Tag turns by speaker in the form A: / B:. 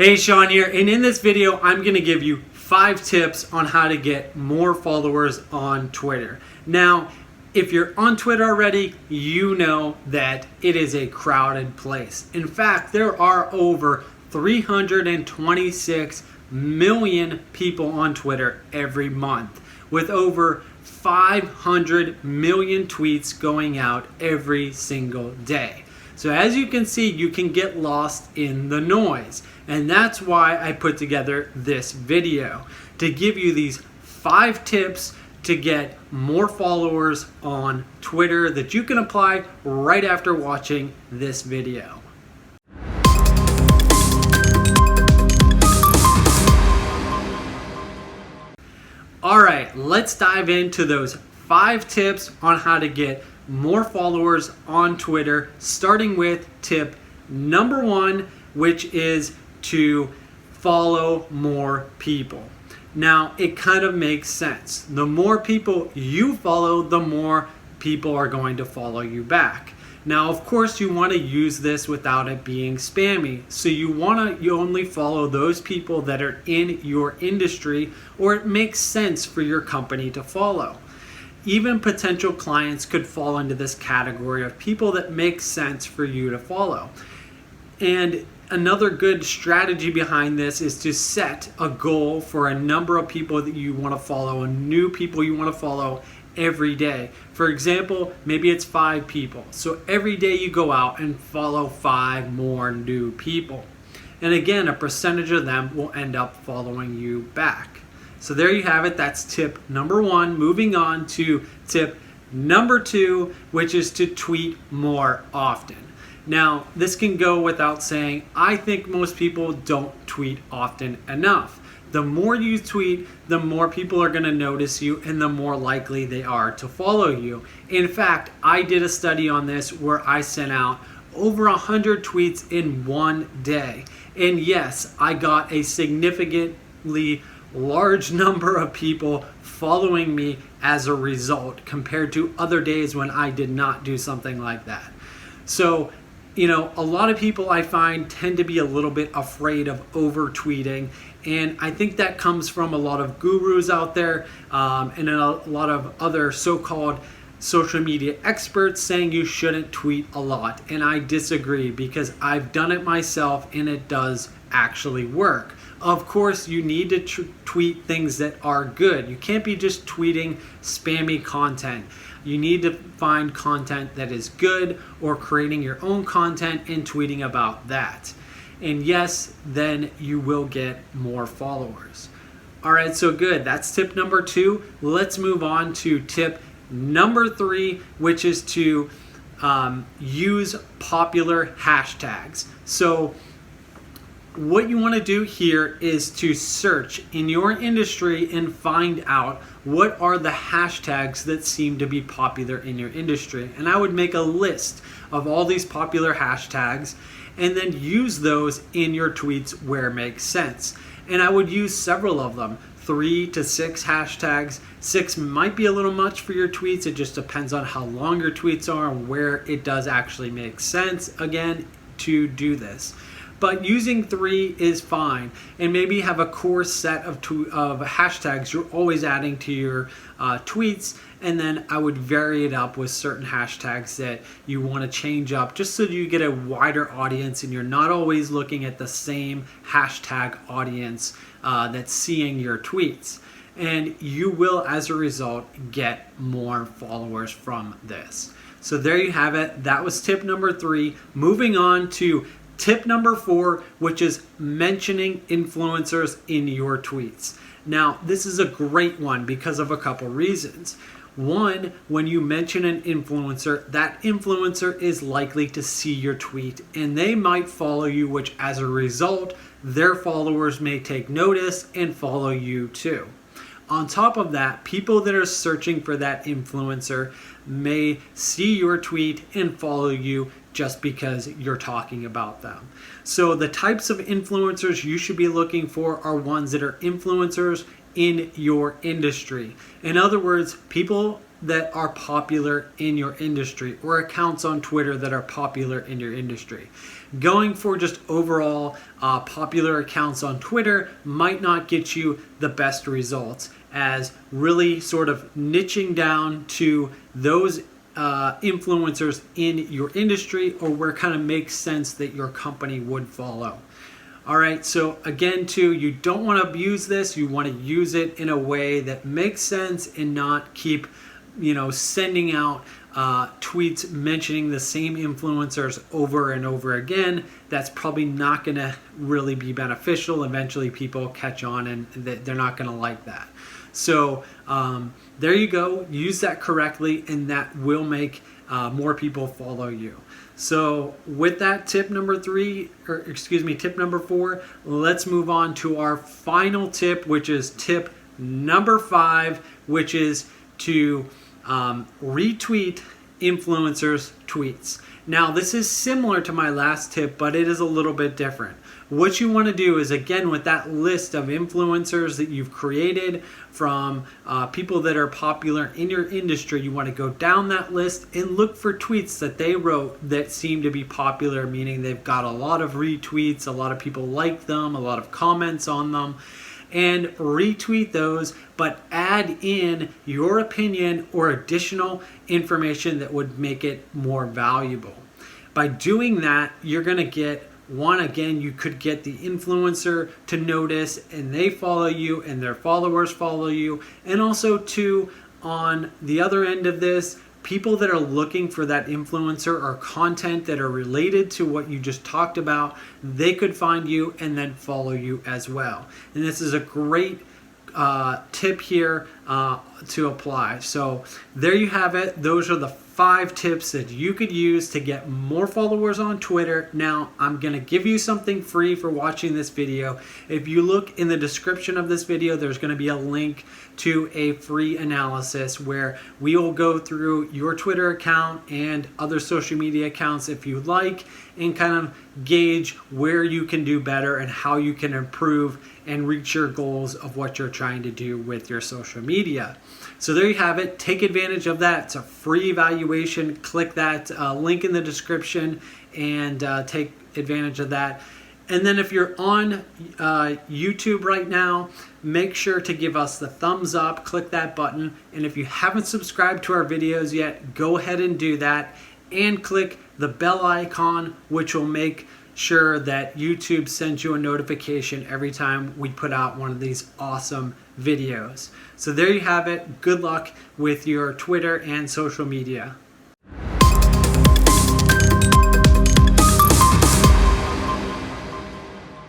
A: Hey, Sean here, and in this video I'm going to give you 5 tips on how to get more followers on Twitter. Now, if you're on Twitter already, you know that it is a crowded place. In fact, there are over 326 million people on Twitter every month, with over 500 million tweets going out every single day. So as you can see, you can get lost in the noise. And that's why I put together this video, to give you these 5 tips to get more followers on Twitter that you can apply right after watching this video. Alright, let's dive into those 5 tips on how to get more followers on Twitter, starting with tip number 1, which is to follow more people. Now, it kind of makes sense. The more people you follow, the more people are going to follow you back. Now, of course, you want to use this without it being spammy. So you only follow those people that are in your industry, or it makes sense for your company to follow. Even potential clients could fall into this category of people that make sense for you to follow. And another good strategy behind this is to set a goal for a number of people that you want to follow, and new people you want to follow every day. For example, maybe it's 5 people. So every day you go out and follow 5 more new people. And again, a percentage of them will end up following you back. So there you have it. That's tip number 1. Moving on to tip number 2, which is to tweet more often. Now, this can go without saying. I think most people don't tweet often enough. The more you tweet, the more people are going to notice you, and the more likely they are to follow you. In fact, I did a study on this where I sent out over 100 tweets in one day. And yes, I got a significantly large number of people following me as a result, compared to other days when I did not do something like that. So, a lot of people I find tend to be a little bit afraid of over tweeting, and I think that comes from a lot of gurus out there and a lot of other so-called social media experts saying you shouldn't tweet a lot. And I disagree, because I've done it myself and it does actually work. Of course, you need to tweet things that are good. You can't be just tweeting spammy content. You need to find content that is good, or creating your own content and tweeting about that. And yes, then you will get more followers. All right, so good. That's tip number 2. Let's move on to tip number 3, which is to use popular hashtags. So what you want to do here is to search in your industry and find out what are the hashtags that seem to be popular in your industry. And I would make a list of all these popular hashtags and then use those in your tweets where it makes sense. And I would use several of them, 3 to 6 hashtags. 6 might be a little much for your tweets. It just depends on how long your tweets are and where it does actually make sense, again, to do this. But using 3 is fine, and maybe have a core set of hashtags you're always adding to your tweets, and then I would vary it up with certain hashtags that you want to change up, just so you get a wider audience and you're not always looking at the same hashtag audience that's seeing your tweets. And you will, as a result, get more followers from this. So there you have it. That was tip number 3. Moving on to tip number 4, which is mentioning influencers in your tweets. Now, this is a great one because of a couple reasons. One, when you mention an influencer, that influencer is likely to see your tweet and they might follow you, which as a result, their followers may take notice and follow you too. On top of that, people that are searching for that influencer may see your tweet and follow you just because you're talking about them. So the types of influencers you should be looking for are ones that are influencers in your industry. In other words, people that are popular in your industry or accounts on Twitter that are popular in your industry. Going for just overall popular accounts on Twitter might not get you the best results, as really sort of niching down to those influencers in your industry or where it kind of makes sense that your company would follow. All right, so again, too, you don't want to abuse this. You want to use it in a way that makes sense and not keep, sending out tweets mentioning the same influencers over and over again. That's probably not going to really be beneficial. Eventually, people catch on and they're not going to like that. So there you go. Use that correctly, and that will make more people follow you. So with that, tip number 4, let's move on to our final tip, which is tip number 5, which is to retweet influencers' tweets. Now, this is similar to my last tip, but it is a little bit different. What you want to do is, again, with that list of influencers that you've created from people that are popular in your industry, you want to go down that list and look for tweets that they wrote that seem to be popular, meaning they've got a lot of retweets, a lot of people like them, a lot of comments on them, and retweet those, but add in your opinion or additional information that would make it more valuable. By doing that, you're going to get you could get the influencer to notice and they follow you and their followers follow you. And also, too, on the other end of this, people that are looking for that influencer or content that are related to what you just talked about, they could find you and then follow you as well. And this is a great tip here to apply. So there you have it. Those are the 5 tips that you could use to get more followers on Twitter. Now, I'm going to give you something free for watching this video. If you look in the description of this video, there's going to be a link to a free analysis where we will go through your Twitter account and other social media accounts if you like, and kind of gauge where you can do better and how you can improve and reach your goals of what you're trying to do with your social media. So there you have it. Take advantage of that. It's a free evaluation. Click that link in the description and take advantage of that. And then if you're on YouTube right now, make sure to give us the thumbs up. Click that button. And if you haven't subscribed to our videos yet, go ahead and do that. And click the bell icon, which will make sure that YouTube sends you a notification every time we put out one of these awesome videos. So there you have it. Good luck with your Twitter and social media.